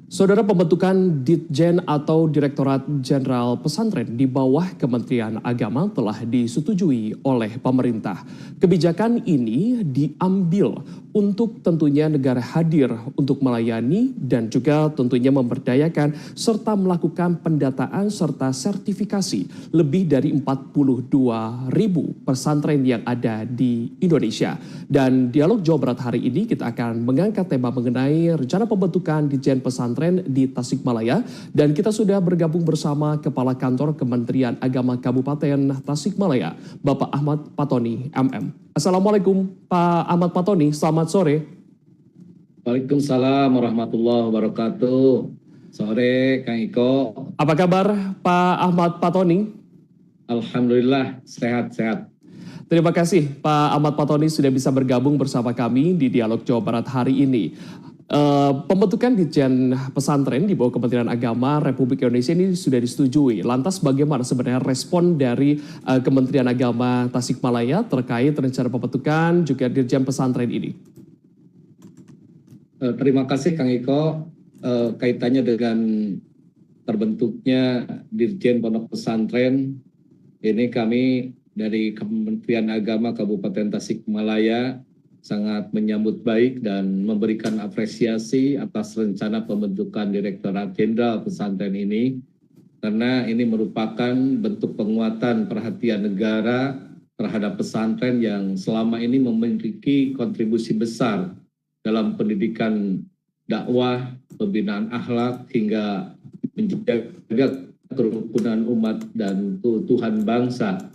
Saudara, pembentukan Ditjen atau Direktorat Jenderal Pesantren di bawah Kementerian Agama telah disetujui oleh pemerintah. Kebijakan ini diambil untuk tentunya negara hadir untuk melayani dan juga tentunya memberdayakan serta melakukan pendataan serta sertifikasi lebih dari 42.000 pesantren yang ada di Indonesia. Dan dialog Jawa Barat hari ini kita akan mengangkat tema mengenai rencana pembentukan Ditjen Pesantren di Tasikmalaya, dan kita sudah bergabung bersama Kepala Kantor Kementerian Agama Kabupaten Tasikmalaya, Bapak Ahmad Patoni, MM. Assalamualaikum Pak Ahmad Patoni, selamat sore. Waalaikumsalam warahmatullahi wabarakatuh. Sore Kang Iko. Apa kabar Pak Ahmad Patoni? Alhamdulillah sehat-sehat. Terima kasih Pak Ahmad Patoni sudah bisa bergabung bersama kami di Dialog Jawa Barat hari ini. Pembentukan Ditjen Pesantren di bawah Kementerian Agama Republik Indonesia ini sudah disetujui. Lantas bagaimana sebenarnya respon dari Kementerian Agama Tasikmalaya terkait rencana pembentukan juga Ditjen Pesantren ini? Terima kasih Kang Iko. Kaitannya dengan terbentuknya Ditjen Pondok Pesantren, ini kami dari Kementerian Agama Kabupaten Tasikmalaya sangat menyambut baik dan memberikan apresiasi atas rencana pembentukan Direktorat Jenderal Pesantren ini, karena ini merupakan bentuk penguatan perhatian negara terhadap pesantren yang selama ini memiliki kontribusi besar dalam pendidikan dakwah, pembinaan akhlak, hingga menjaga kerukunan umat dan keutuhan bangsa.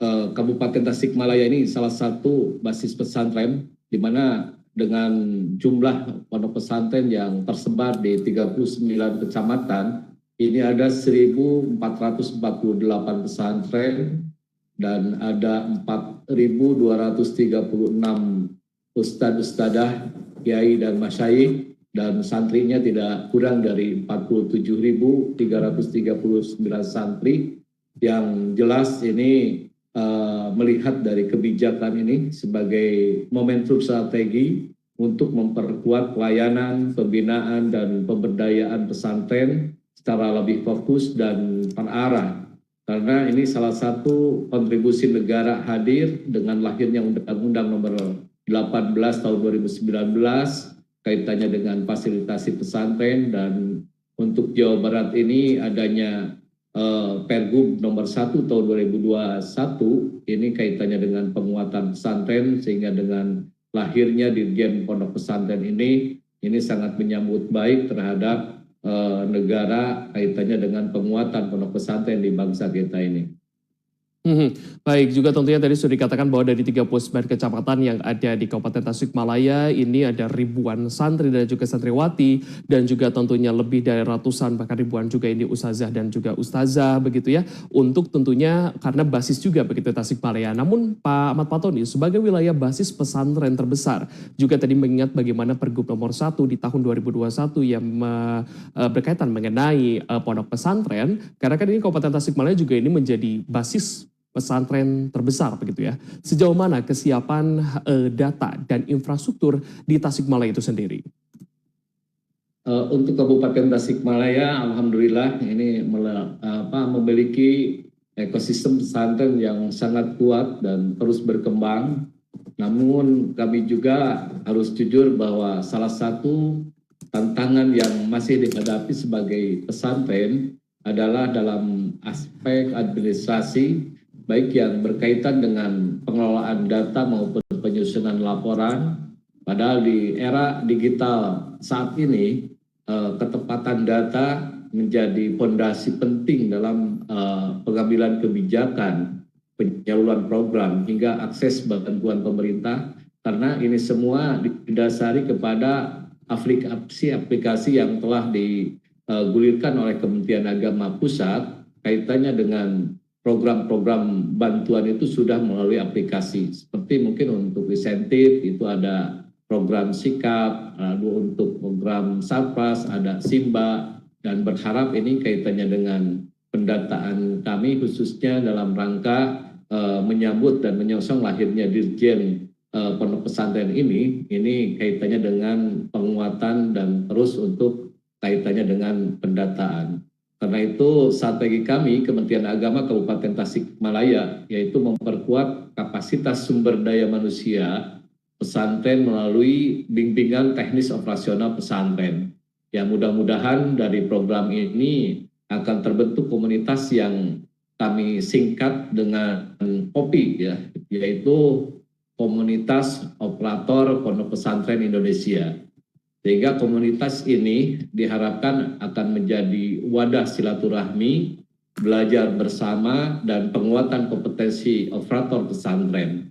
Kabupaten Tasikmalaya ini salah satu basis pesantren, di mana dengan jumlah pondok pesantren yang tersebar di 39 kecamatan, ini ada 1.448 pesantren dan ada 4.236 ustadz-ustadzah, kiai dan masyayikh, dan santrinya tidak kurang dari 47.339 santri. Yang jelas ini melihat dari kebijakan ini sebagai momentum strategi untuk memperkuat pelayanan, pembinaan, dan pemberdayaan pesantren secara lebih fokus dan terarah. Karena ini salah satu kontribusi negara hadir dengan lahirnya Undang-Undang Nomor 18 Tahun 2019 kaitannya dengan fasilitasi pesantren, dan untuk Jawa Barat ini adanya Pergub Nomor 1 Tahun 2021, ini kaitannya dengan penguatan pesantren, sehingga dengan lahirnya Ditjen Pondok Pesantren ini sangat menyambut baik terhadap negara kaitannya dengan penguatan pondok pesantren di bangsa kita ini. Baik, juga tentunya tadi sudah dikatakan bahwa dari 39 kecamatan yang ada di Kabupaten Tasikmalaya ini ada ribuan santri dan juga santriwati, dan juga tentunya lebih dari ratusan bahkan ribuan juga ini ustazah dan juga ustazah begitu ya, untuk tentunya karena basis juga begitu Tasikmalaya. Namun Pak Ahmad Patoni sebagai wilayah basis pesantren terbesar juga tadi mengingat bagaimana Pergub Nomor 1 di tahun 2021 yang berkaitan mengenai pondok pesantren, karena kan ini Kabupaten Tasikmalaya juga ini menjadi basis pesantren terbesar begitu ya. Sejauh mana kesiapan data dan infrastruktur di Tasikmalaya itu sendiri? Untuk Kabupaten Tasikmalaya, alhamdulillah ini memiliki ekosistem pesantren yang sangat kuat dan terus berkembang. Namun kami juga harus jujur bahwa salah satu tantangan yang masih dihadapi sebagai pesantren adalah dalam aspek administrasi, baik yang berkaitan dengan pengelolaan data maupun penyusunan laporan. Padahal di era digital saat ini, ketepatan data menjadi fondasi penting dalam pengambilan kebijakan, penyaluran program, hingga akses bantuan pemerintah, karena ini semua didasari kepada aplikasi yang telah digulirkan oleh Kementerian Agama Pusat. Kaitannya dengan program-program bantuan itu sudah melalui aplikasi, seperti mungkin untuk insentif itu ada program Sikap, untuk program Sarpras ada Simba, dan berharap ini kaitannya dengan pendataan kami khususnya dalam rangka menyambut dan menyongsong lahirnya Ditjen Pondok Pesantren ini kaitannya dengan penguatan dan terus untuk dengan pendataan. Karena itu strategi kami Kementerian Agama Kabupaten Tasikmalaya yaitu memperkuat kapasitas sumber daya manusia pesantren melalui bimbingan teknis operasional pesantren. Ya mudah-mudahan dari program ini akan terbentuk komunitas yang kami singkat dengan KOPI ya, yaitu Komunitas Operator Pondok Pesantren Indonesia. Sehingga komunitas ini diharapkan akan menjadi wadah silaturahmi, belajar bersama, dan penguatan kompetensi operator pesantren.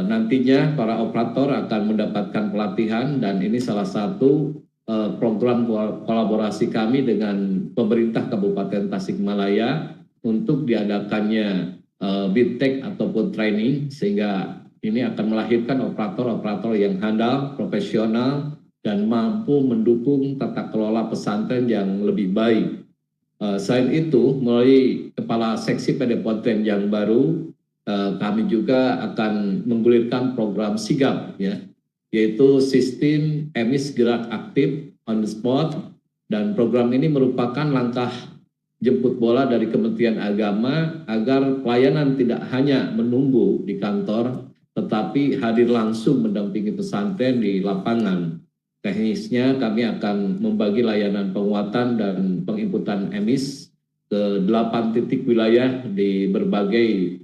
Nantinya para operator akan mendapatkan pelatihan dan ini salah satu program kolaborasi kami dengan pemerintah Kabupaten Tasikmalaya untuk diadakannya BITEK ataupun training sehingga ini akan melahirkan operator-operator yang handal, profesional, dan mampu mendukung tata kelola pesantren yang lebih baik. Selain itu, melalui Kepala Seksi Padepoten yang baru, kami juga akan menggulirkan program sigap, ya, yaitu sistem emis gerak aktif on the spot, dan program ini merupakan langkah jemput bola dari Kementerian Agama agar pelayanan tidak hanya menunggu di kantor, tetapi hadir langsung mendampingi pesantren di lapangan. Teknisnya kami akan membagi layanan penguatan dan penginputan emis ke 8 titik wilayah di berbagai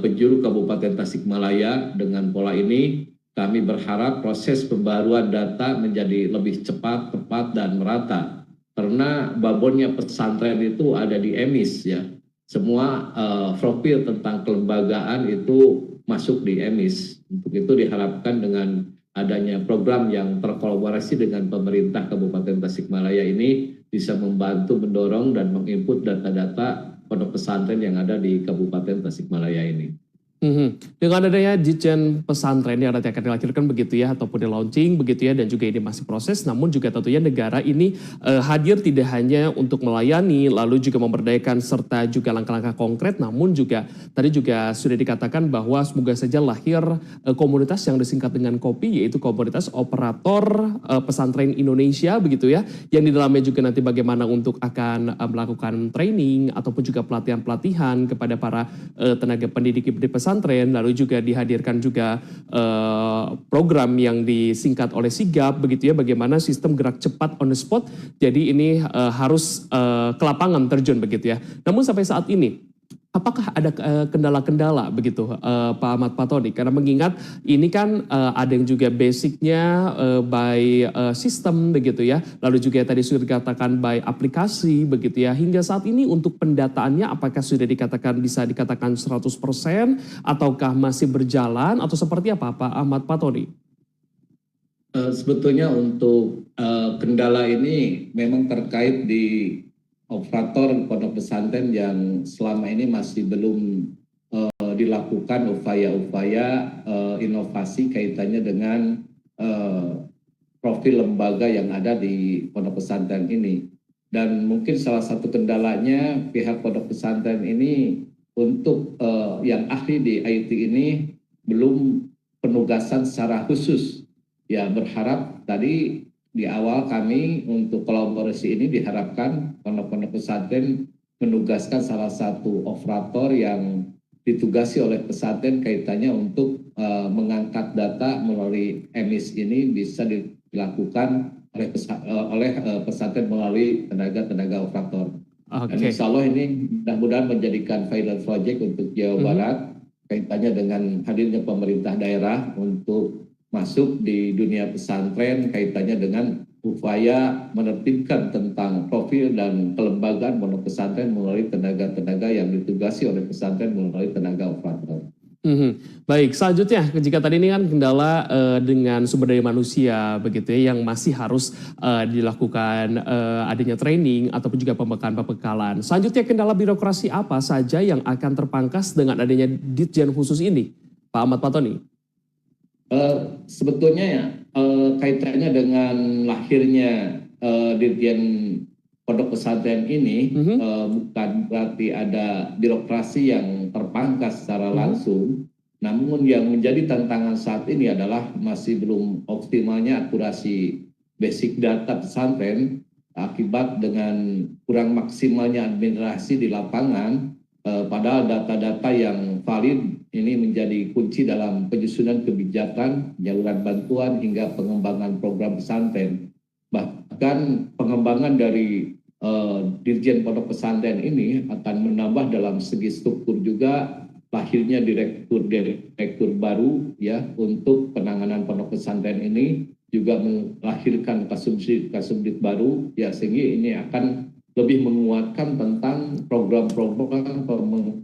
penjuru Kabupaten Tasikmalaya. Dengan pola ini kami berharap proses pembaruan data menjadi lebih cepat, tepat, dan merata. Karena babonnya pesantren itu ada di emis ya. Semua profil tentang kelembagaan itu masuk di emis. Untuk itu diharapkan dengan adanya program yang terkolaborasi dengan pemerintah Kabupaten Tasikmalaya ini bisa membantu mendorong dan menginput data-data pondok pesantren yang ada di Kabupaten Tasikmalaya ini. Dengan adanya Ditjen Pesantren yang nanti akan dilahirkan begitu ya, ataupun di launching begitu ya, dan juga ini masih proses, namun juga tentunya negara ini hadir tidak hanya untuk melayani, lalu juga memberdayakan serta juga langkah-langkah konkret, namun juga tadi juga sudah dikatakan bahwa semoga saja lahir komunitas yang disingkat dengan KOPI, yaitu Komunitas Operator Pesantren Indonesia begitu ya, yang di dalamnya juga nanti bagaimana untuk akan melakukan training ataupun juga pelatihan-pelatihan kepada para tenaga pendidik di pesantren. Lalu juga dihadirkan juga program yang disingkat oleh sigap begitu ya, bagaimana sistem gerak cepat on the spot, jadi ini harus ke lapangan terjun begitu ya. Namun sampai saat ini apakah ada kendala-kendala begitu Pak Ahmad Fatoni? Karena mengingat ini kan ada yang juga basicnya by sistem begitu ya, lalu juga tadi sudah dikatakan by aplikasi begitu ya. Hingga saat ini untuk pendataannya apakah sudah dikatakan bisa dikatakan 100% ataukah masih berjalan atau seperti apa Pak Ahmad Fatoni? Sebetulnya untuk kendala ini memang terkait di operator pondok pesantren yang selama ini masih belum dilakukan upaya-upaya inovasi kaitannya dengan profil lembaga yang ada di pondok pesantren ini. Dan mungkin salah satu kendalanya pihak pondok pesantren ini untuk yang ahli di IT ini belum penugasan secara khusus. Ya berharap tadi di awal kami untuk kolaborasi ini diharapkan pondok-pondok pesantren menugaskan salah satu operator yang ditugasi oleh pesantren kaitannya untuk mengangkat data melalui emis ini bisa dilakukan oleh pesantren melalui tenaga-tenaga operator. Dan insya Allah ini mudah-mudahan menjadikan pilot project untuk Jawa Barat kaitannya dengan hadirnya pemerintah daerah untuk masuk di dunia pesantren kaitannya dengan upaya menertibkan tentang profil dan kelembagaan pondok pesantren melalui tenaga-tenaga yang ditugasi oleh pesantren melalui tenaga operator. Baik, selanjutnya jika tadi ini kan kendala dengan sumber daya manusia begitu ya, yang masih harus dilakukan adanya training ataupun juga pembekalan. Selanjutnya kendala birokrasi apa saja yang akan terpangkas dengan adanya Ditjen khusus ini, Pak Ahmad Fatoni? Sebetulnya ya kaitannya dengan lahirnya Dirjen Pondok Pesantren ini bukan berarti ada birokrasi yang terpangkas secara langsung, namun yang menjadi tantangan saat ini adalah masih belum optimalnya akurasi basic data pesantren akibat dengan kurang maksimalnya administrasi di lapangan, padahal data-data yang valid ini menjadi kunci dalam penyusunan kebijakan, penyaluran bantuan hingga pengembangan program pesantren. Bahkan pengembangan dari Dirjen Pondok Pesantren ini akan menambah dalam segi struktur juga lahirnya direktur baru ya untuk penanganan pondok pesantren ini, juga melahirkan kasubdit baru ya, sehingga ini akan lebih menguatkan tentang program-program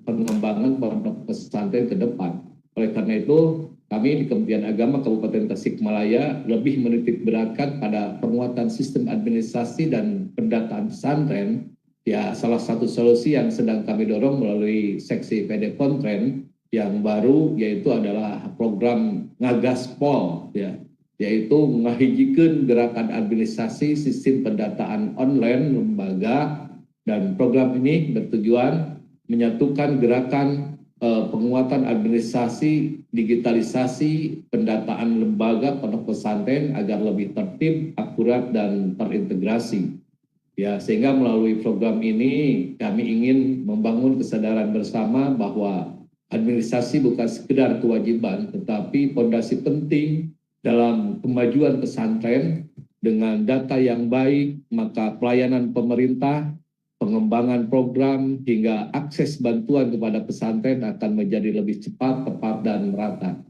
pengembangan pondok pesantren ke depan. Oleh karena itu, kami di Kementerian Agama Kabupaten Tasikmalaya lebih menitik beratkan pada penguatan sistem administrasi dan pendataan pesantren. Ya, salah satu solusi yang sedang kami dorong melalui seksi PD Kontren yang baru yaitu adalah program Ngagaspol ya, yaitu mengahijikan gerakan administrasi sistem pendataan online lembaga, dan program ini bertujuan menyatukan gerakan penguatan administrasi, digitalisasi, pendataan lembaga pondok pesantren agar lebih tertib, akurat, dan terintegrasi. Ya, sehingga melalui program ini kami ingin membangun kesadaran bersama bahwa administrasi bukan sekedar kewajiban, tetapi fondasi penting dalam kemajuan pesantren. Dengan data yang baik, maka pelayanan pemerintah, pengembangan program, hingga akses bantuan kepada pesantren akan menjadi lebih cepat, tepat, dan merata.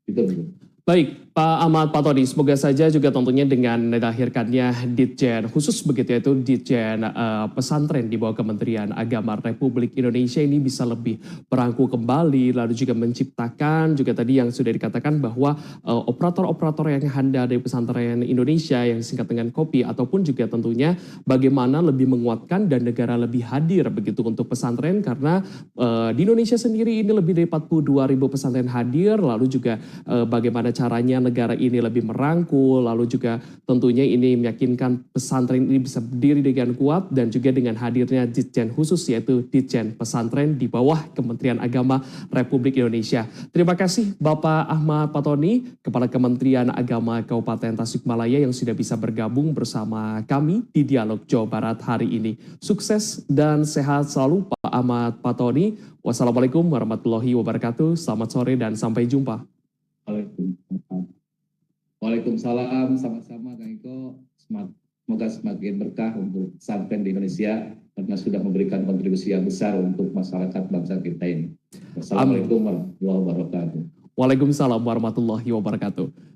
Itu dulu. Baik, Pak Ahmad Patoni, semoga saja juga tentunya dengan dilahirkannya Ditjen khusus begitu, yaitu Ditjen Pesantren di bawah Kementerian Agama Republik Indonesia ini bisa lebih merangkul kembali, lalu juga menciptakan juga tadi yang sudah dikatakan bahwa operator-operator yang ada dari pesantren Indonesia yang disingkat dengan KOPI, ataupun juga tentunya bagaimana lebih menguatkan dan negara lebih hadir begitu untuk pesantren, karena di Indonesia sendiri ini lebih dari 42.000 pesantren hadir, lalu juga bagaimana caranya negara ini lebih merangkul, lalu juga tentunya ini meyakinkan pesantren ini bisa berdiri dengan kuat, dan juga dengan hadirnya Ditjen khusus yaitu Ditjen Pesantren di bawah Kementerian Agama Republik Indonesia. Terima kasih Bapak Ahmad Patoni, Kepala Kementerian Agama Kabupaten Tasikmalaya yang sudah bisa bergabung bersama kami di Dialog Jawa Barat hari ini. Sukses dan sehat selalu Pak Ahmad Patoni. Wassalamualaikum warahmatullahi wabarakatuh. Selamat sore dan sampai jumpa. Waalaikumsalam, sama-sama Kang Iko. Semoga semakin berkah untuk pesantren di Indonesia karena sudah memberikan kontribusi yang besar untuk masyarakat bangsa kita ini. Wassalamualaikum warahmatullahi wabarakatuh. Waalaikumsalam warahmatullahi wabarakatuh.